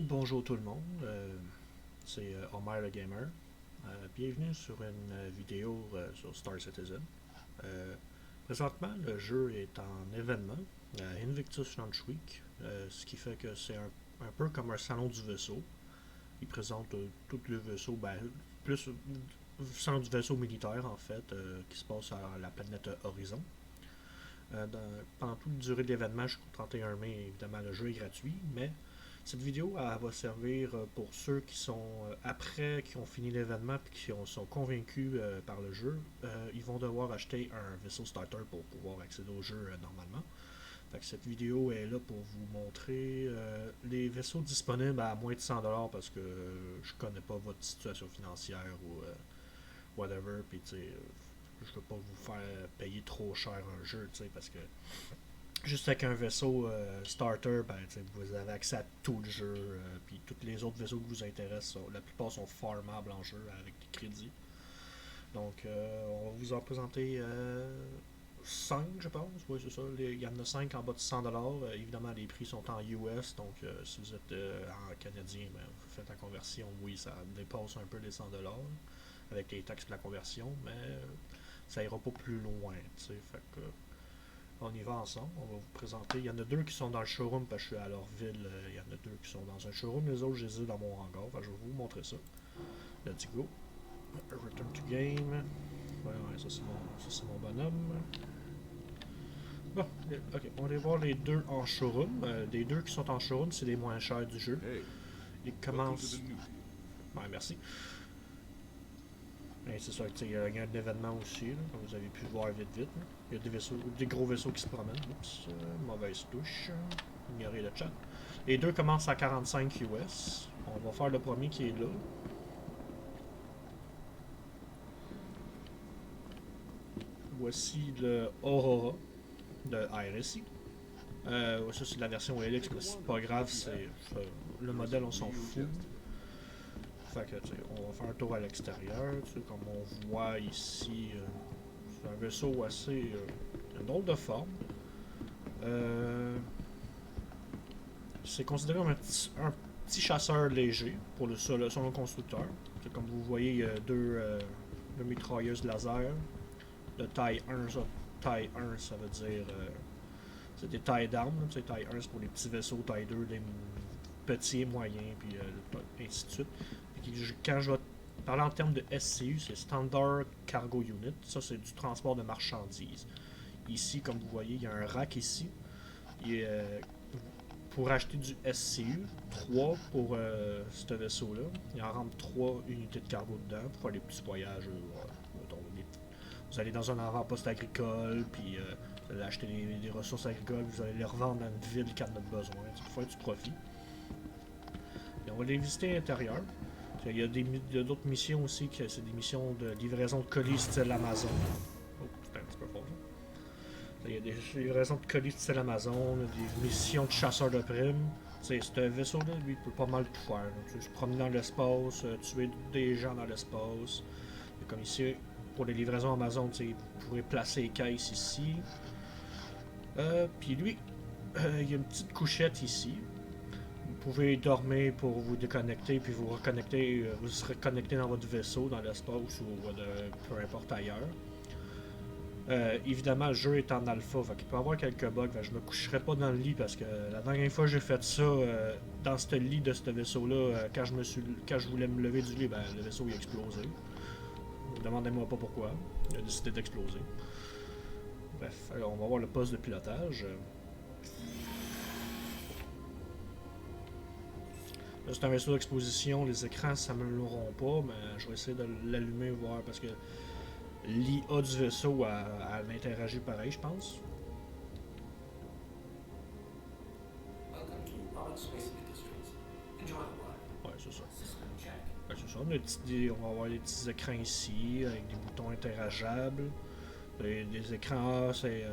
Bonjour tout le monde, c'est Homer le Gamer. Bienvenue sur une vidéo sur Star Citizen. Euh, Présentement, le jeu est en événement à Invictus Launch Week, ce qui fait que c'est un peu comme un salon du vaisseau. Il présente tout le vaisseau, plus salon du vaisseau militaire en fait, qui se passe à la planète Horizon. Pendant toute la durée de l'événement jusqu'au 31 mai, évidemment, le jeu est gratuit, mais cette vidéo elle va servir pour ceux qui sont après, qui ont fini l'événement et qui sont convaincus par le jeu. Ils vont devoir acheter un vaisseau starter pour pouvoir accéder au jeu normalement. Fait que cette vidéo est là pour vous montrer les vaisseaux disponibles à moins de 100$ parce que je connais pas votre situation financière ou whatever. Puis tu sais, je veux pas vous faire payer trop cher un jeu, tu sais, parce que juste avec un vaisseau starter, vous avez accès à tout le jeu. Puis tous les autres vaisseaux qui vous intéressent, la plupart sont farmables en jeu avec des crédits. Donc, on va vous en présenter 5, je pense. Oui, c'est ça. Il y en a 5 en bas de 100$. Évidemment, les prix sont en US. Donc, si vous êtes en canadien, vous faites la conversion. Oui, ça dépasse un peu les 100$ avec les taxes de la conversion. Mais ça ira pas plus loin. Fait que, on y va ensemble, on va vous présenter. Il y en a deux qui sont dans le showroom parce que je suis à leur ville. Il y en a deux qui sont dans un showroom, les autres je les ai dans mon hangar. Enfin, je vais vous montrer ça. Let's go. Return to game. Ouais, ça c'est mon bonhomme. Bon, ok, on va aller voir les deux en showroom. Les deux qui sont en showroom, c'est les moins chers du jeu. Ils commencent. Ouais, merci. Et c'est ça, il y a un événement aussi, là, comme vous avez pu le voir vite. Là. Il y a des vaisseaux, des gros vaisseaux qui se promènent. Oups, mauvaise touche. Ignorez le chat. Les deux commencent à 45 US. On va faire le premier qui est là. Voici le Aurora de RSI. Ça c'est la version Helix, mais c'est pas grave, c'est le modèle on s'en fout. Fait que on va faire un tour à l'extérieur, comme on voit ici, c'est un vaisseau assez une drôle de forme. C'est considéré un petit chasseur léger pour son constructeur. Comme vous voyez, il y a deux mitrailleuses laser de taille 1. Taille 1, ça veut dire c'est des tailles d'armes. Taille 1, c'est pour les petits vaisseaux, taille 2, des petits et moyens, puis ainsi de suite. Puis quand je vais parler en termes de SCU, c'est Standard Cargo Unit. Ça, c'est du transport de marchandises. Ici, comme vous voyez, il y a un rack ici. Pour acheter du SCU, 3 pour ce vaisseau-là. Il en rentre 3 unités de cargo dedans pour faire des petits voyages. Vous allez dans un avant-poste agricole, puis vous allez acheter des ressources agricoles, vous allez les revendre dans une ville qui en a besoin, pour faire du profit. Et on va les visiter à l'intérieur. Il y a d'autres missions aussi, c'est des missions de livraison de colis style Amazon. Oh, c'était un petit peu fort. Il y a des livraisons de colis style Amazon, des missions de chasseurs de primes. C'est un vaisseau-là, lui, il peut pas mal tout faire. Se promener dans l'espace, tuer des gens dans l'espace. Comme ici, pour les livraisons Amazon, vous pourrez placer les caisses ici. Puis lui, il y a une petite couchette ici. Vous pouvez dormir pour vous déconnecter, puis vous reconnecter, vous serez connecté dans votre vaisseau, dans l'espace ou peu importe ailleurs. Évidemment, le jeu est en alpha, fait qu'il peut y avoir quelques bugs. Je me coucherai pas dans le lit parce que la dernière fois que j'ai fait ça, dans ce lit de ce vaisseau-là, quand je voulais me lever du lit, le vaisseau il a explosé. Demandez-moi pas pourquoi. Il a décidé d'exploser. Bref, alors on va voir le poste de pilotage. C'est un vaisseau d'exposition, les écrans ça me l'auront pas, mais je vais essayer de l'allumer voir parce que l'IA du vaisseau elle interagit pareil, je pense. Ouais, c'est ça. Ouais, c'est ça. On va avoir des petits écrans ici avec des boutons interageables. Des écrans, c'est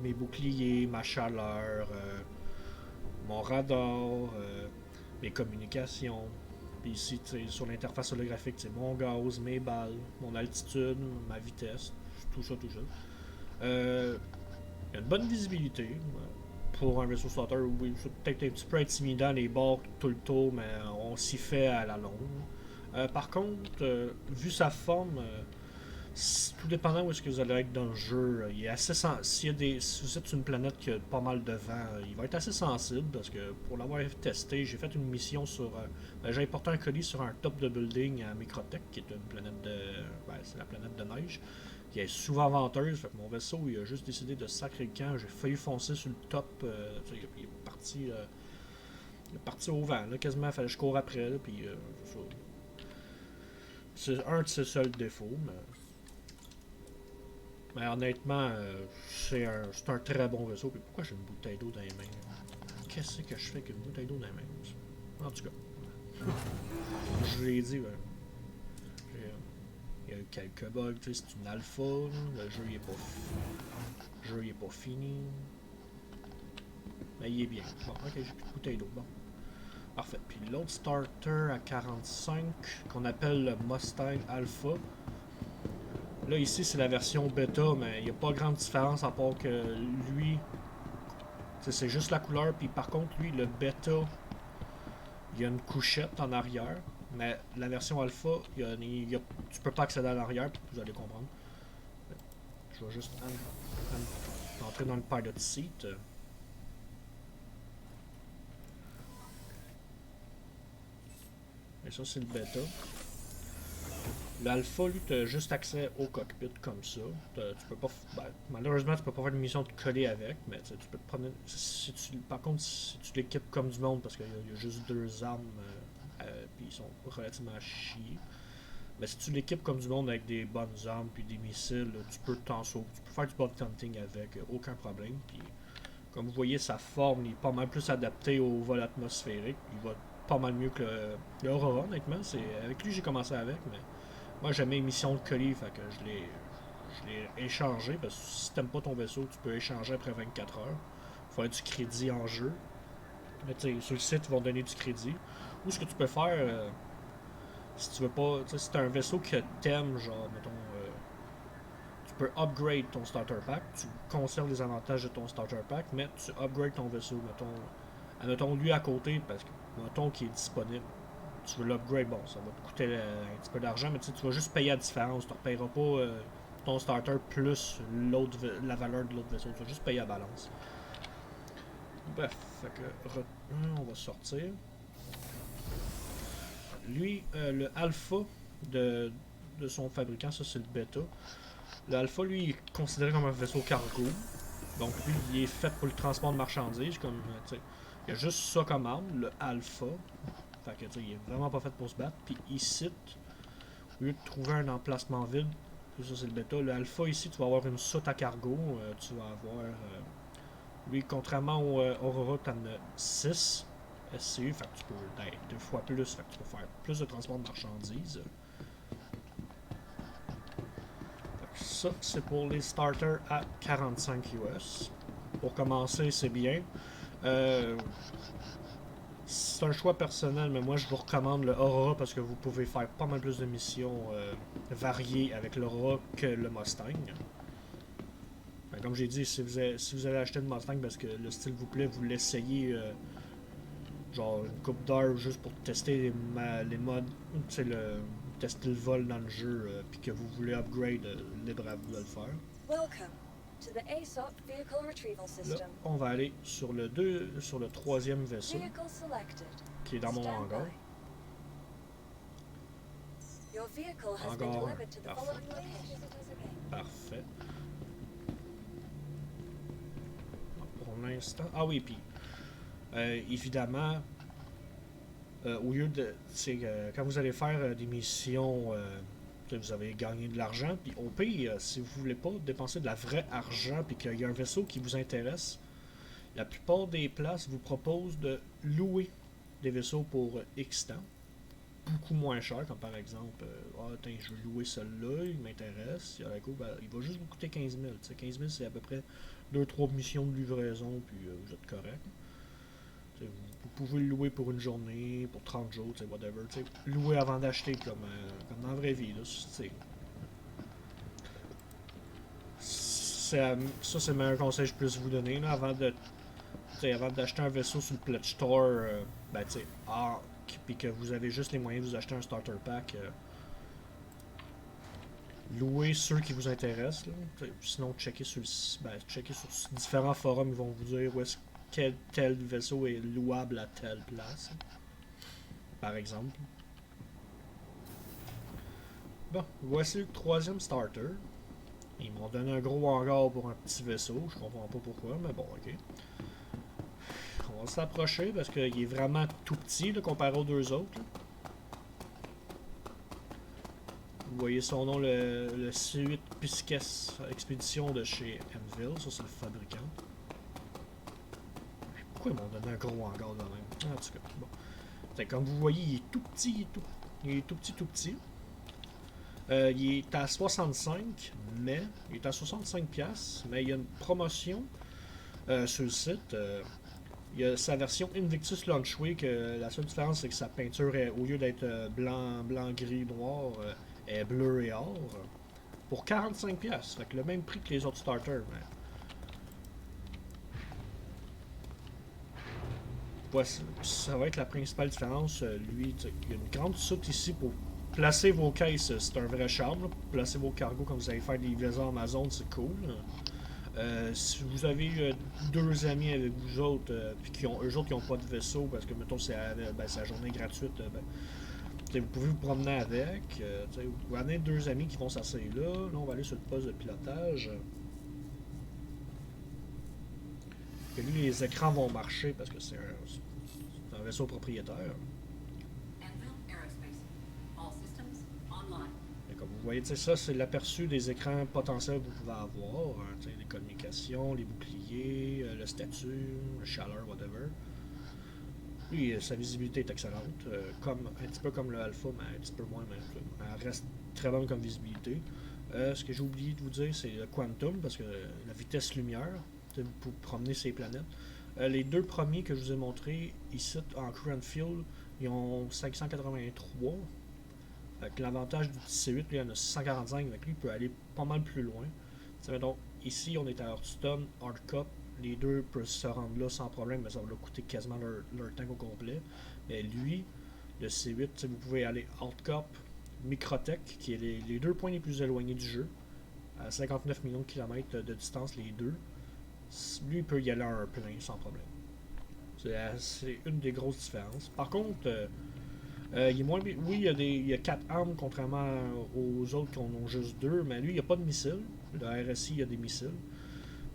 mes boucliers, ma chaleur, mon radar, mes communications. Puis ici, sur l'interface holographique, c'est mon gaz, mes balles, mon altitude, ma vitesse, tout ça, tout ça. Il y a une bonne visibilité. pour un vaisseau starter, oui, c'est peut-être un petit peu intimidant les bords tout le tour, mais on s'y fait à la longue. Par contre, vu sa forme, tout dépendant où est-ce que vous allez être dans le jeu, il est assez si vous êtes sur une planète qui a pas mal de vent, il va être assez sensible parce que pour l'avoir testé, j'ai fait une mission sur. J'ai apporté un colis sur un top de building à Microtech, qui est une planète de. C'est la planète de neige, qui est souvent venteuse. Fait que mon vaisseau, il a juste décidé de sacrer le camp. J'ai failli foncer sur le top. Il est parti au vent, là, quasiment. Fallait que je cours après, là, puis c'est un de ses seuls défauts, mais honnêtement, c'est un très bon vaisseau. Puis pourquoi j'ai une bouteille d'eau dans les mains? Qu'est-ce que je fais avec une bouteille d'eau dans les mains? En tout cas, je l'ai dit, ouais. Il y a eu quelques bugs, tu sais, c'est une alpha, le jeu il est pas fini. Mais il est bien. Bon, ok, j'ai plus de bouteille d'eau, bon. Parfait. Puis l'autre starter à 45, qu'on appelle le Mustang Alpha. Là, ici, c'est la version bêta, mais il n'y a pas grande différence à part que lui, c'est juste la couleur. Puis par contre, lui, le bêta, il y a une couchette en arrière. Mais la version alpha, tu peux pas accéder à l'arrière, vous allez comprendre. Je vais juste entrer dans le pilot seat. Et ça, c'est le bêta. L'alpha, lui, tu as juste accès au cockpit comme ça. Tu peux pas. Malheureusement, tu peux pas faire une mission de coller avec, mais tu peux te prendre. Par contre, si tu l'équipes comme du monde, parce qu'il y a juste deux armes, puis ils sont relativement à chier. Mais si tu l'équipes comme du monde avec des bonnes armes puis des missiles, tu peux t'en sauver. Tu peux faire du bug hunting avec, aucun problème. Puis, comme vous voyez, sa forme il est pas mal plus adapté au vol atmosphérique. Il va pas mal mieux que le Aurora, honnêtement. Avec lui, j'ai commencé avec, mais moi, j'aimais les missions de colis, fait que je l'ai échangé. Parce que si t'aimes pas ton vaisseau, tu peux échanger après 24 heures. Il faut avoir du crédit en jeu. Mais tu sais, sur le site, ils vont donner du crédit. Ou ce que tu peux faire, si tu veux pas, tu sais, si t'as un vaisseau que t'aimes, genre, mettons, tu peux upgrade ton starter pack, tu conserves les avantages de ton starter pack, mais tu upgrades ton vaisseau, mettons lui à côté, parce que, mettons qu'il est disponible. Tu veux l'upgrade, bon, ça va te coûter un petit peu d'argent, mais tu vas juste payer la différence. Tu ne repayeras pas ton starter plus la valeur de l'autre vaisseau. Tu vas juste payer la balance. Bref, fait que on va sortir. Lui, le alpha de son fabricant, ça c'est le bêta. Le alpha, lui, il est considéré comme un vaisseau cargo. Donc lui, il est fait pour le transport de marchandises. Comme, il y a juste ça comme arme, le alpha. Fait que, il est vraiment pas fait pour se battre. Puis ici, au lieu de trouver un emplacement vide, ça c'est le bêta, le alpha ici, tu vas avoir une soute à cargo. Tu vas avoir. Lui, contrairement au Aurora, tu en as 6 SCU. Fait que tu peux être 2 fois plus. Fait que tu peux faire plus de transport de marchandises. Ça, c'est pour les starters à 45 US. Pour commencer, c'est bien. C'est un choix personnel, mais moi je vous recommande le Aurora parce que vous pouvez faire pas mal plus de missions variées avec l'Aurora que le Mustang. Comme j'ai dit, si vous allez acheter le Mustang parce que le style vous plaît, vous l'essayez genre une coupe d'heure juste pour tester les modes, tester le vol dans le jeu, puis que vous voulez upgrade, libre à vous de le faire. Welcome to the ASOP Vehicle Retrieval Là, System. on va aller sur le troisième vaisseau Vehicle selected. qui est dans mon Stand hangar. by. Your vehicle has been Hangar. delivered to the Parfait. following location. Parfait. Pour l'instant. Ah oui, puis évidemment, au lieu de. Quand vous allez faire des missions, vous avez gagné de l'argent, puis au pire, si vous voulez pas dépenser de la vraie argent, puis qu'il y a un vaisseau qui vous intéresse, la plupart des places vous proposent de louer des vaisseaux pour X temps. Beaucoup moins cher, comme par exemple, je veux louer celui-là, il m'intéresse, il va juste vous coûter 15 000. 15 000, c'est à peu près 2-3 missions de livraison, puis vous êtes correct. Vous pouvez le louer pour une journée, pour 30 jours, whatever. Louer avant d'acheter, comme dans la vraie vie. Là, ça, c'est le meilleur conseil que je puisse vous donner. Là, avant de t'sais, avant d'acheter un vaisseau sur le Pledge Store, ben, tu sais, puis que vous avez juste les moyens de vous acheter un starter pack, louez ceux qui vous intéressent. Là. Sinon, checkez sur différents forums, ils vont vous dire où est-ce que tel vaisseau est louable à telle place. Par exemple. Bon, voici le troisième starter. Ils m'ont donné un gros hangar pour un petit vaisseau. Je comprends pas pourquoi, mais bon, ok. On va s'approcher parce qu'il est vraiment tout petit là, comparé aux deux autres. Là. Vous voyez son nom, le C8 Pisces Expédition de chez Anvil. Ça, c'est le fabricant. Pourquoi ils m'ont donné un gros hangar de même? En tout cas, bon. T'sais, comme vous voyez, il est tout petit. Il est tout petit. Il est à 65, mais il est à 65$, mais il y a une promotion sur le site. Il y a sa version Invictus Launchway, que la seule différence c'est que sa peinture est, au lieu d'être blanc, gris, noir, est bleu et or. Pour 45$, fait que le même prix que les autres starters. Mais... voici, ça va être la principale différence. Lui, il y a une grande soute ici pour placer vos caisses, c'est un vrai charme. Là. Placer vos cargos quand vous allez faire des livraisons Amazon, c'est cool. Si vous avez deux amis avec vous autres, puis eux autres qui n'ont pas de vaisseau, parce que mettons c'est la journée gratuite, vous pouvez vous promener avec. Vous pouvez amener deux amis qui vont s'asseoir là. Là, on va aller sur le poste de pilotage. Et lui, les écrans vont marcher parce que c'est un vaisseau propriétaire. Et comme vous voyez, ça, c'est l'aperçu des écrans potentiels que vous pouvez avoir. Hein, les communications, les boucliers, le statut, la chaleur, whatever. Lui, sa visibilité est excellente. Un petit peu comme le Alpha, mais un petit peu moins. Mais elle reste très bonne comme visibilité. Ce que j'ai oublié de vous dire, c'est le Quantum, parce que la vitesse lumière, pour promener ces planètes. Les deux premiers que je vous ai montrés ici en Cranfield, ils ont 583. L'avantage du C8, il y en a 645, donc lui il peut aller pas mal plus loin. Donc, ici, on est à Hearthstone, Hardcup. Les deux peuvent se rendre là sans problème, mais ça va leur coûter quasiment leur tank au complet. Mais lui, le C8, vous pouvez aller Hardcup, Microtech, qui est les deux points les plus éloignés du jeu, à 59 millions de kilomètres de distance, les deux. Lui, il peut y aller à un plein sans problème. C'est une des grosses différences. Par contre, il est moins, oui, il y a 4 armes, contrairement aux autres qui en ont juste 2, mais lui, il n'y a pas de missiles. Le RSI, il y a des missiles.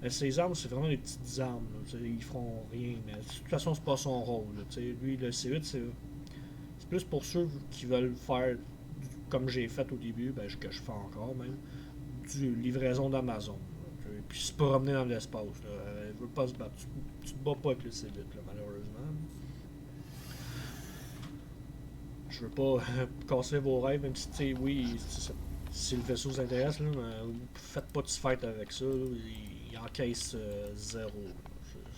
Ces armes, c'est vraiment des petites armes. Là, ils feront rien, mais de toute façon, c'est pas son rôle. Là, lui, le C8, c'est plus pour ceux qui veulent faire, comme j'ai fait au début, que je fais encore même, du livraison d'Amazon. Puis se promener dans l'espace. Elle veut pas se battre. Tu te bats pas avec le C8, là, malheureusement. Je veux pas casser vos rêves, même si, oui, si le vaisseau vous intéresse, là, faites pas de fight avec ça. Là, il encaisse 0.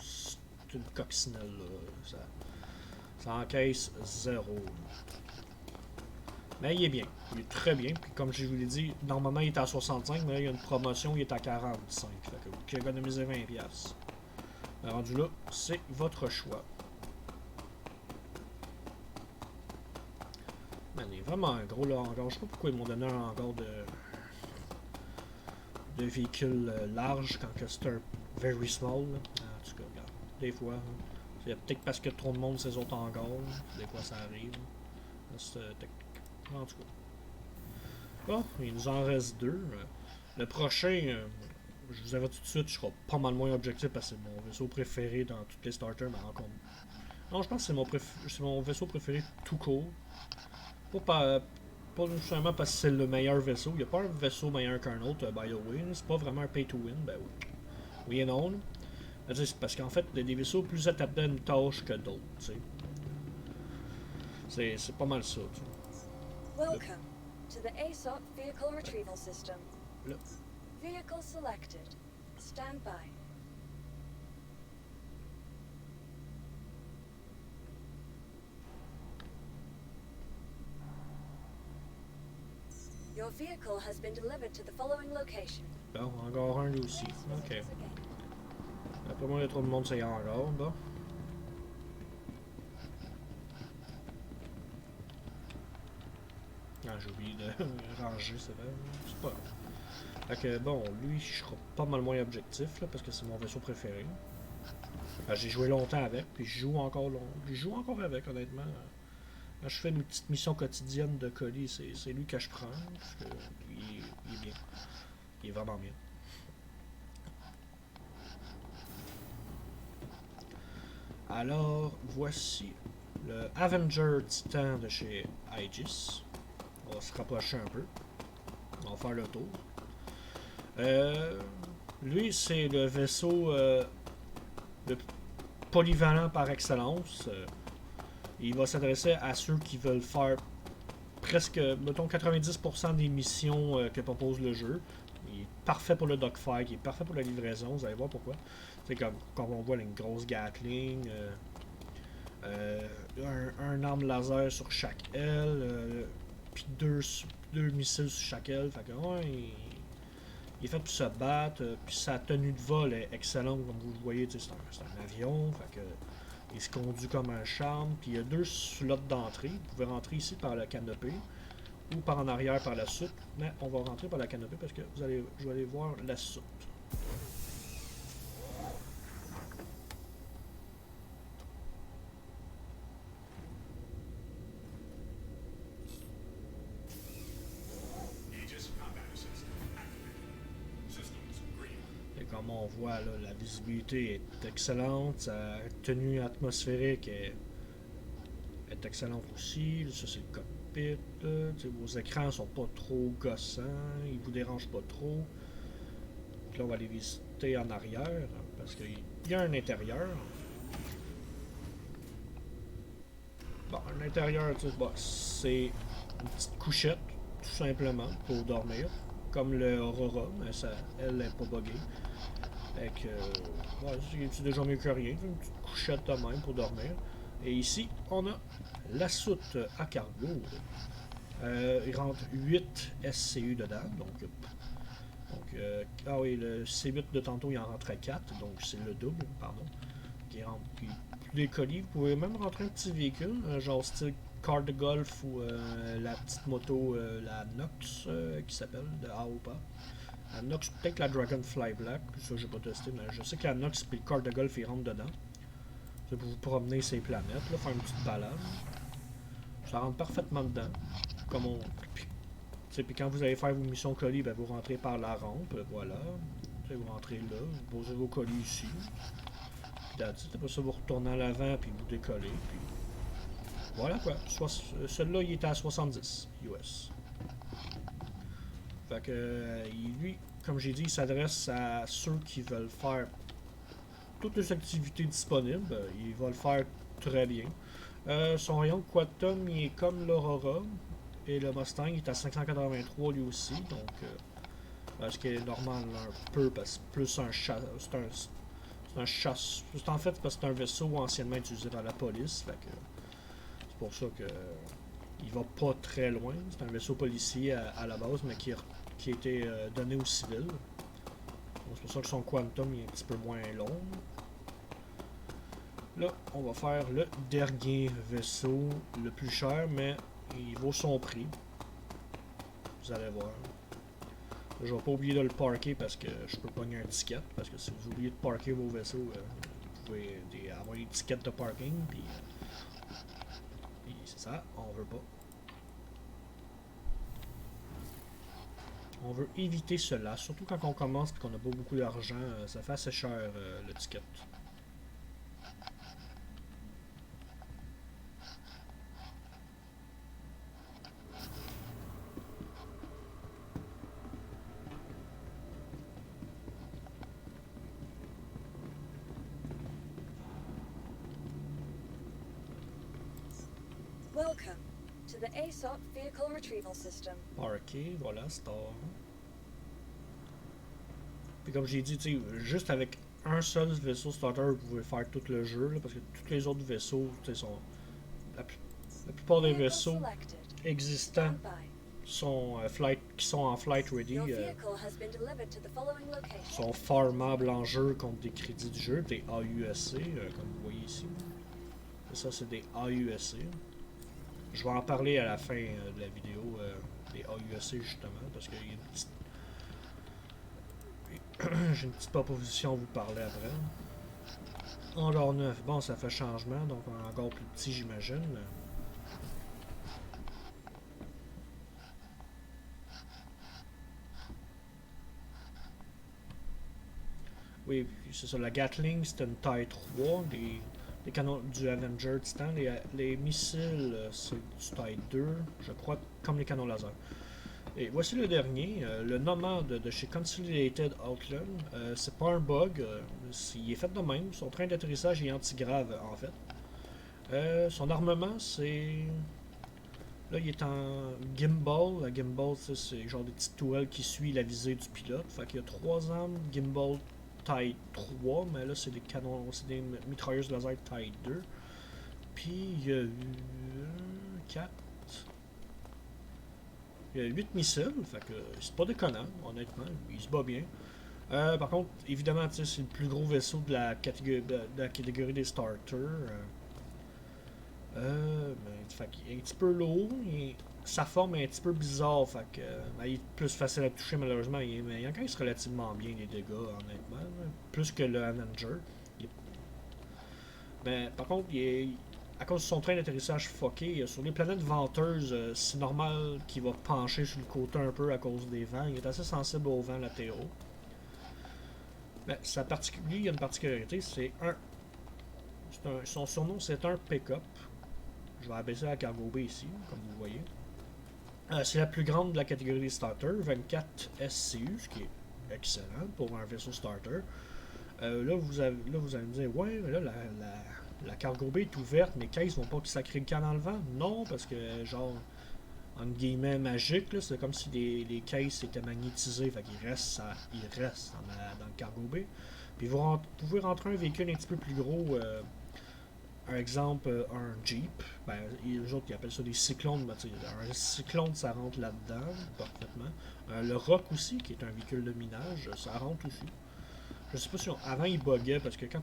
C'est une coccinelle. Là, ça encaisse 0. Mais il est bien. Il est très bien. Puis comme je vous l'ai dit, normalement il est à 65, mais là il y a une promotion, il est à 45. Fait que vous économisez 20$. Mais rendu là, c'est votre choix. Man, il est vraiment un gros là hangar. Je sais pas pourquoi ils m'ont donné un hangar de véhicules larges quand c'est un very small. Là. En tout cas, regarde. Des fois, c'est peut-être parce qu'il y a trop de monde ces autres hangars. Des fois ça arrive. En tout cas. Bon, il nous en reste 2. Le prochain, je vous avais tout de suite, je serai pas mal moins objectif parce que c'est mon vaisseau préféré dans toutes les starters, mais encore. Non, je pense que c'est mon vaisseau préféré tout court. Pas nécessairement parce que c'est le meilleur vaisseau. Il n'y a pas un vaisseau meilleur qu'un autre, by the way. C'est pas vraiment un pay to win. Ben oui. Oui et non. C'est parce qu'en fait, il y a des vaisseaux plus adaptés à une tâche que d'autres. C'est pas mal ça. T'sais. Welcome to the ASOP Vehicle Retrieval System. Là. Vehicle selected. Stand by. Your vehicle has been delivered to the following location. Bon, encore un lui aussi. Ok. Pas moins il y a trop de monde sur les hangars, bon. Ah, j'ai oublié de ranger, c'est vrai. C'est pas grave. Fait que bon, lui, je serai pas mal moins objectif, là, parce que c'est mon vaisseau préféré. J'ai joué longtemps avec, puis je joue encore avec, honnêtement. Quand je fais une petite mission quotidienne de colis, c'est lui que je prends, parce que il est bien. Il est vraiment bien. Alors, voici le Avenger Titan de chez Aegis. On va se rapprocher un peu. On va faire le tour. Lui, c'est le vaisseau le polyvalent par excellence. Il va s'adresser à ceux qui veulent faire presque, mettons, 90% des missions que propose le jeu. Il est parfait pour le dogfight, il est parfait pour la livraison, vous allez voir pourquoi. C'est comme quand on voit une grosse Gatling, un arme laser sur chaque aile, puis deux missiles sur chaque aile. Fait que, ouais, il est fait pour se battre, puis sa tenue de vol est excellente, comme vous le voyez, c'est un avion, fait que il se conduit comme un charme, puis il y a 2 slots d'entrée. Vous pouvez rentrer ici par le canopée ou par en arrière par la soute, mais on va rentrer par la canopée parce que je vais aller voir la soute. Et comme on voit, là, la visibilité est excellente, sa tenue atmosphérique est excellente aussi. Ça, c'est le cockpit. Vos écrans sont pas trop gossants, ils vous dérangent pas trop. Donc là, on va aller visiter en arrière parce qu'il y a un intérieur. Bon, un intérieur, c'est une petite couchette, tout simplement, pour dormir. Comme le Aurora, mais ça, elle n'est pas buggée. Fait que, ouais, c'est déjà mieux que rien. Une petite couchette de même pour dormir. Et ici, on a la soute à cargo. Il rentre 8 SCU dedans. Ah oui, le C8 de tantôt, il en rentrait 4. Donc c'est le double, pardon. Qui rentre des colis. Vous pouvez même rentrer un petit véhicule, genre style car de golf ou la petite moto, la Nox, qui s'appelle, de AOPA. La Nox, peut-être la Dragonfly Black, ça j'ai pas testé, mais je sais que la Nox et le car de golf ils rentrent dedans. C'est pour vous promener ces planètes, là, faire une petite balade. Ça rentre parfaitement dedans. Comme on. Puis quand vous allez faire vos missions colis, ben, vous rentrez par la rampe, voilà. T'sais, vous rentrez là, vous posez vos colis ici. Puis après ça, vous retournez à l'avant, puis vous décollez. Puis voilà quoi. Celui-là, il était à 70 US. Fait que lui, comme j'ai dit, il s'adresse à ceux qui veulent faire toutes les activités disponibles. Il va le faire très bien. Son rayon de Quantum, il est comme l'Aurora. Et le Mustang il est à 583 lui aussi. Donc, ce qui est normal un peu, parce que plus un chasse. C'est un chasse. En fait, parce que c'est un vaisseau anciennement utilisé dans la police. Fait que c'est pour ça que il va pas très loin. C'est un vaisseau policier à la base, mais qui a été donné aux civils. C'est pour ça que son Quantum est un petit peu moins long. Là, on va faire le dernier vaisseau, le plus cher, mais il vaut son prix. Vous allez voir. Je vais pas oublier de le parker parce que je peux pogner un ticket. Parce que si vous oubliez de parker vos vaisseaux, vous pouvez avoir des tickets de parking. Puis c'est ça, on veut pas. On veut éviter cela, surtout quand on commence et qu'on n'a pas beaucoup d'argent, ça fait assez cher le ticket. Welcome to the ASOP Vehicle Retrieval System. Ok, voilà, Star. Puis comme j'ai dit, juste avec un seul vaisseau starter, vous pouvez faire tout le jeu, là, parce que tous les autres vaisseaux, sont... La plupart des vaisseaux existants qui sont en flight ready Your vehicle has been delivered to the following location. sont farmables en jeu contre des crédits du jeu, des AUSC, comme vous voyez ici. Et ça, c'est des AUSC. Je vais en parler à la fin de la vidéo des AUSC justement, parce qu'il y a une petite... j'ai une petite proposition à vous parler après. Encore 9. Bon, ça fait changement, donc on est encore plus petit, j'imagine. Oui, c'est ça. La Gatling, c'est une taille 3. Les canons du Avenger Titan. Les missiles, c'est du taille 2, je crois, comme les canons laser. Et voici le dernier, le Nomad de chez Consolidated Outland. C'est pas un bug, il est fait de même. Son train d'atterrissage est antigrave en fait. Son armement, c'est... Là, il est en gimbal. La gimbal, c'est genre des petites tourelles qui suivent la visée du pilote. Fait qu'il y a 3 armes gimbal taille 3, mais là, c'est des canons, c'est des mitrailleuses laser taille 2. Puis, il y a eu 4. Il y a 8 missiles, fait que c'est pas déconnant, honnêtement, il se bat bien. Par contre, évidemment, c'est le plus gros vaisseau de la catégorie des starters. Fait qu'il est un petit peu lourd, sa forme est un petit peu bizarre, fait que il est plus facile à toucher malheureusement, mais il encaisse relativement bien les dégâts, honnêtement, plus que le Avenger. Mais par contre, à cause de son train d'atterrissage fucké, sur les planètes venteuses, c'est normal qu'il va pencher sur le côté un peu à cause des vents. Il est assez sensible aux vents latéraux. Mais il y a une particularité, son surnom c'est un pick-up. Je vais abaisser la cargo bay ici, comme vous voyez. C'est la plus grande de la catégorie des starters, 24 SCU, ce qui est excellent pour un vaisseau starter. Là, vous allez me dire, ouais, mais là, la cargo bay est ouverte, mes caisses vont pas sacrer le camp dans le vent. Non, parce que, genre, en guillemets, magique, c'est comme si les caisses étaient magnétisées, fait qu'ils restent, dans le cargo bay. Puis vous pouvez rentrer un véhicule un petit peu plus gros, par exemple, un Jeep. Ben, les autres, ils appellent ça des cyclones. Ben, un cyclone, ça rentre là-dedans, parfaitement. Le Rock aussi, qui est un véhicule de minage, ça rentre aussi. Je sais pas si avant il buguait parce que quand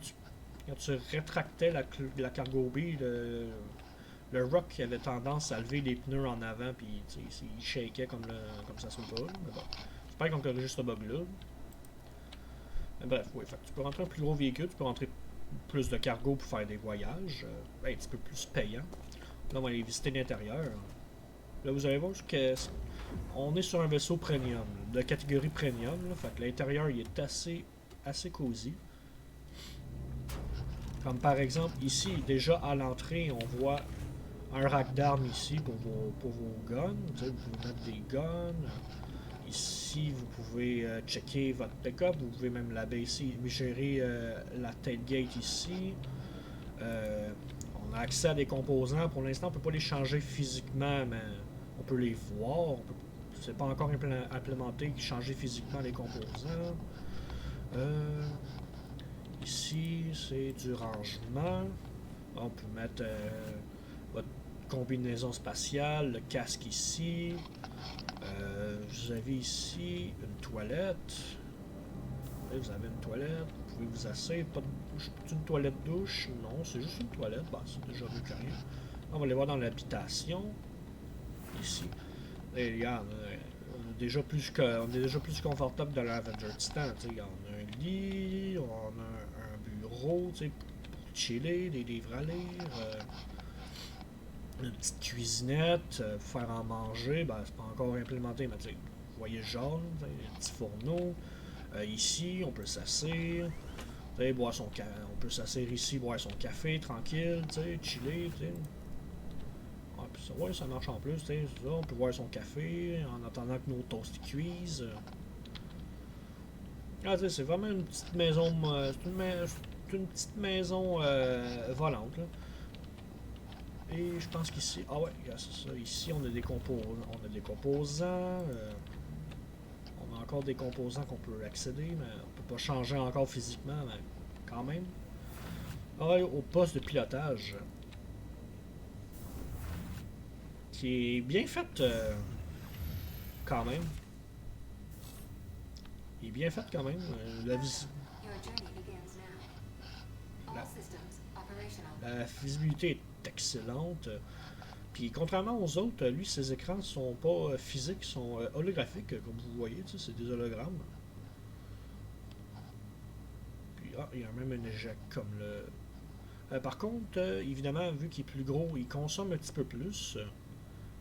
tu rétractais la cargo bay, le Rock avait tendance à lever les pneus en avant puis il shakeait comme ça se peut. Mais bon, j'espère qu'on corrige ce bug là. Mais bref, oui, tu peux rentrer un plus gros véhicule, tu peux rentrer plus de cargo pour faire des voyages, un petit peu plus payant. Là on va aller visiter l'intérieur. Là vous allez voir que on est sur un vaisseau premium, de catégorie premium, là, fait que l'intérieur il est assez cosy. Comme par exemple ici, déjà à l'entrée, on voit un rack d'armes ici pour vos guns. Vous pouvez mettre des guns. Ici, vous pouvez checker votre pick-up. Vous pouvez même la baisser, gérer la tailgate ici. On a accès à des composants. Pour l'instant, on ne peut pas les changer physiquement, mais on peut les voir. C'est pas encore implémenté, changer physiquement les composants. Ici, c'est du rangement. On peut mettre votre combinaison spatiale, le casque ici. Vous avez ici une toilette. Là, vous avez une toilette. Vous pouvez vous asseoir. C'est une toilette douche. Non, c'est juste une toilette. Bah, c'est déjà mieux que rien. On va aller voir dans l'habitation. Ici. Et regarde, on est déjà plus confortable dans l'Avenger Titan. On a un lit, on a un bureau pour chiller, des livres à lire. Une petite cuisinette, pour faire en manger, ben, c'est pas encore implémenté, mais vous voyez le jaune, un petit fourneau. Ici, on peut s'asseoir, boire on peut s'asseoir ici, boire son café tranquille, chiller. Ouais, ça marche en plus, on peut boire son café en attendant que nos toasts cuisent. C'est vraiment une petite maison, c'est une petite maison volante. Là. Et je pense qu'ici, c'est ça. Ici, on a des composants. On a encore des composants qu'on peut accéder, mais on peut pas changer encore physiquement, mais quand même. Au poste de pilotage, qui est bien fait. quand même. Il est bien fait quand même. Your journey begins now. La- All systems operational. La visibilité est excellente. Puis contrairement aux autres, lui, ses écrans sont pas physiques, sont holographiques, comme vous voyez, tu sais, c'est des hologrammes. Puis, il y a même un éject comme le... par contre, évidemment, vu qu'il est plus gros, il consomme un petit peu plus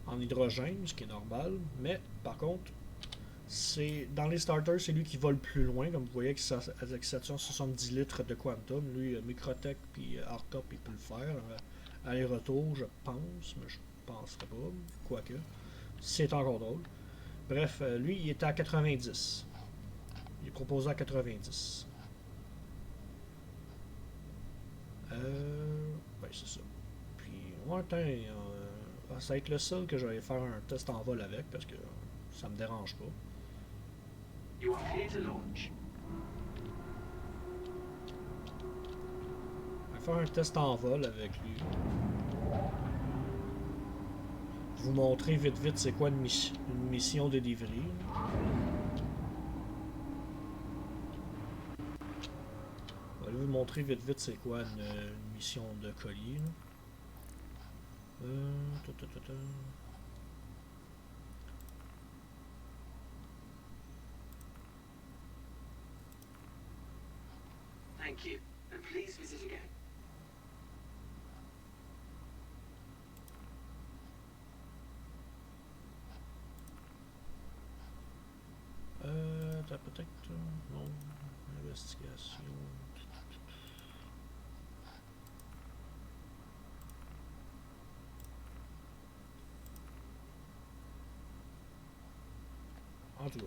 en hydrogène, ce qui est normal. Mais, par contre, c'est dans les starters, c'est lui qui va le plus loin, comme vous voyez, avec sa 70 litres de Quantum. Lui, Microtech puis Hardtop, il peut le faire. Aller-retour, je pense, mais je penserais pas, quoique. C'est encore drôle. Bref, lui, il était à 90. Il est proposé à 90. Ouais, c'est ça. Puis, ouais, ça va être le seul que je vais faire un test en vol avec, parce que ça me dérange pas. You are clear to launch. Je vais faire un test en vol avec lui. Vous montrer vite vite c'est quoi une mission de delivery. Je vais vous montrer vite vite c'est quoi une mission de colis. Thank you, and please visit again. Peut-être non. Investigation. En tout cas.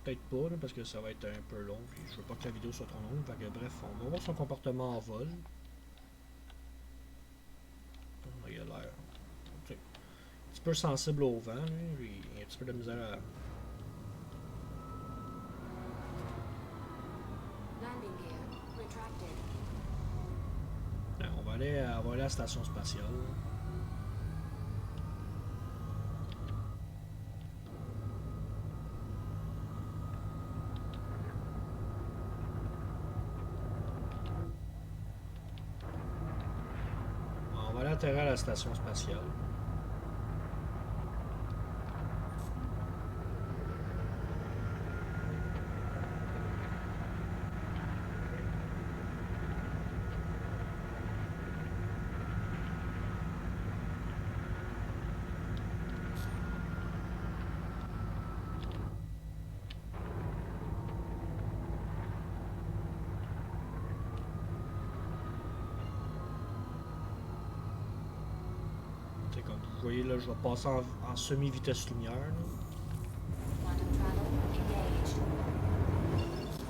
Peut-être pas, là, parce que ça va être un peu long, puis je veux pas que la vidéo soit trop longue. Fait que, bref, on va voir son comportement en vol. Il a l'air un petit peu sensible au vent, lui. Il a un petit peu de misère à... Landing gear retracted. On va aller à la station spatiale. On va aller atterrir à la station spatiale. Comme vous voyez là, je vais passer en semi-vitesse lumière. Là. Quantum travel engaged.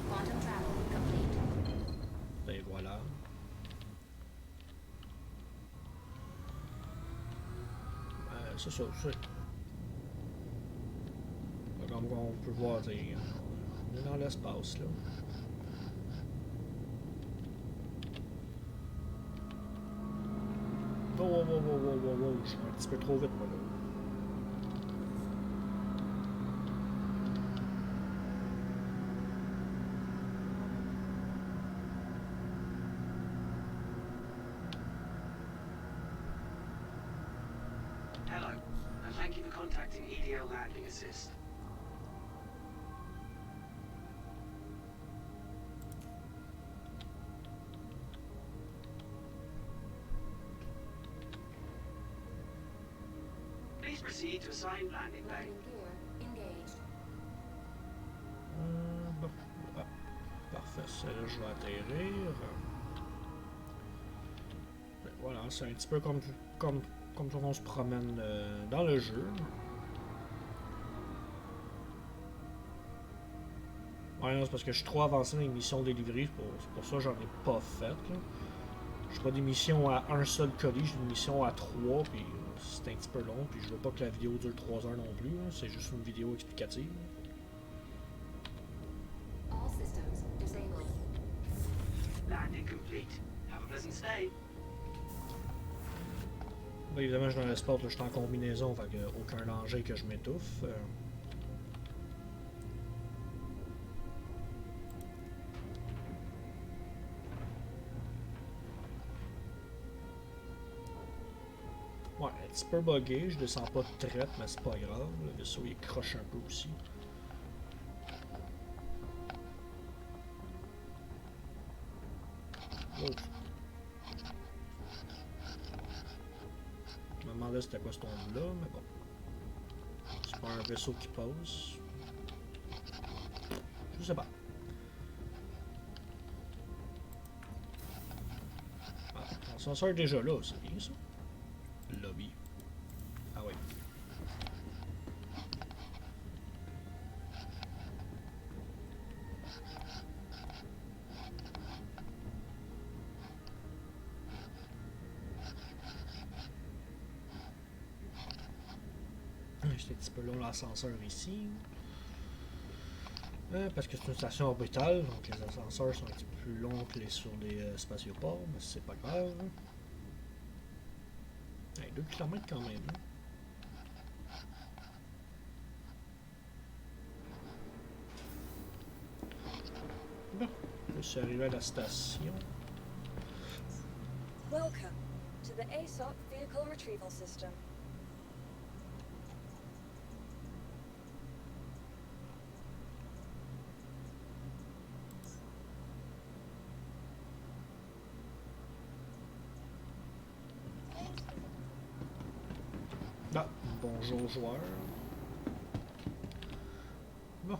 Quantum travel complete. Et voilà. C'est ça, c'est. Comme on peut voir, on est dans l'espace là. Wow, je suis un petit peu trop vite moi là. Hello, and thank you for contacting EDL Landing Assist. Please proceed to assigned landing bay. Landing gear engaged. Bon. Ah, parfait, c'est là je vais atterrir. Voilà, c'est un petit peu comme ça qu'on se promène dans le jeu. Ouais, non, c'est parce que je suis trop avancé dans les missions de delivery, c'est pour ça que j'en ai pas fait. Là. Je fais des missions à un seul colis, j'ai des missions à 3, puis c'est un petit peu long, puis je veux pas que la vidéo dure 3 heures non plus, c'est juste une vidéo explicative. All systems disabled. Landing complete. Have a pleasant stay. Là, évidemment, je suis dans l'espace, je suis en combinaison, fait que aucun danger que je m'étouffe. Ouais, un petit peu buggé, je descends pas de traite, mais c'est pas grave. Le vaisseau il croche un peu aussi. Oh. Je me demandais c'était quoi ce tombe-là, mais bon. C'est pas un vaisseau qui passe. Je sais pas. Ah, l'ascenseur est déjà là, c'est bien ça. Lobby. Ah oui. J'étais un petit peu long l'ascenseur ici. Parce que c'est une station orbitale, donc les ascenseurs sont un petit peu plus longs que les sur les spatioports, mais c'est pas grave. Hey, 2 km quand même. Hein. Bon, je suis arrivé à la station. Welcome to the ASOP Vehicle Retrieval System. Ah, bonjour joueur. Bon.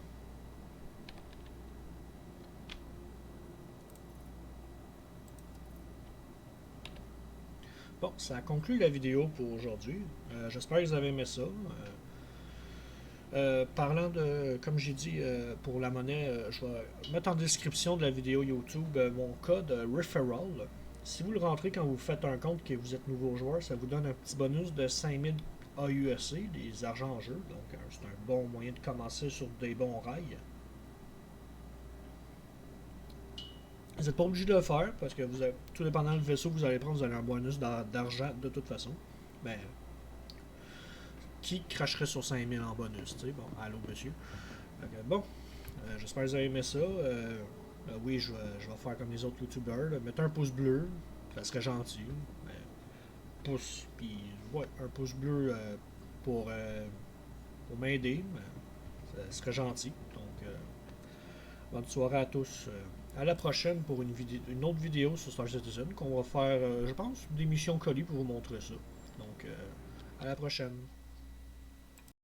Bon, ça conclut la vidéo pour aujourd'hui. J'espère que vous avez aimé ça. Parlant de, comme j'ai dit, pour la monnaie, je vais mettre en description de la vidéo YouTube mon code referral. Si vous le rentrez quand vous faites un compte et que vous êtes nouveau joueur, ça vous donne un petit bonus de 5000 AUSC, des argents en jeu. Donc c'est un bon moyen de commencer sur des bons rails. Vous n'êtes pas obligé de le faire parce que vous avez, tout dépendant du vaisseau que vous allez prendre, vous avez un bonus d'argent de toute façon. Mais qui cracherait sur 5000 en bonus, tu sais? Bon, allô monsieur. Donc, bon, j'espère que vous avez aimé ça. Oui, je vais faire comme les autres youtubeurs. Mettez un pouce bleu, ça serait gentil. Pouce, puis ouais, un pouce bleu pour m'aider, ça serait gentil. Donc, bonne soirée à tous. À la prochaine pour une autre vidéo sur Star Citizen qu'on va faire, je pense, des missions colis pour vous montrer ça. Donc, à la prochaine.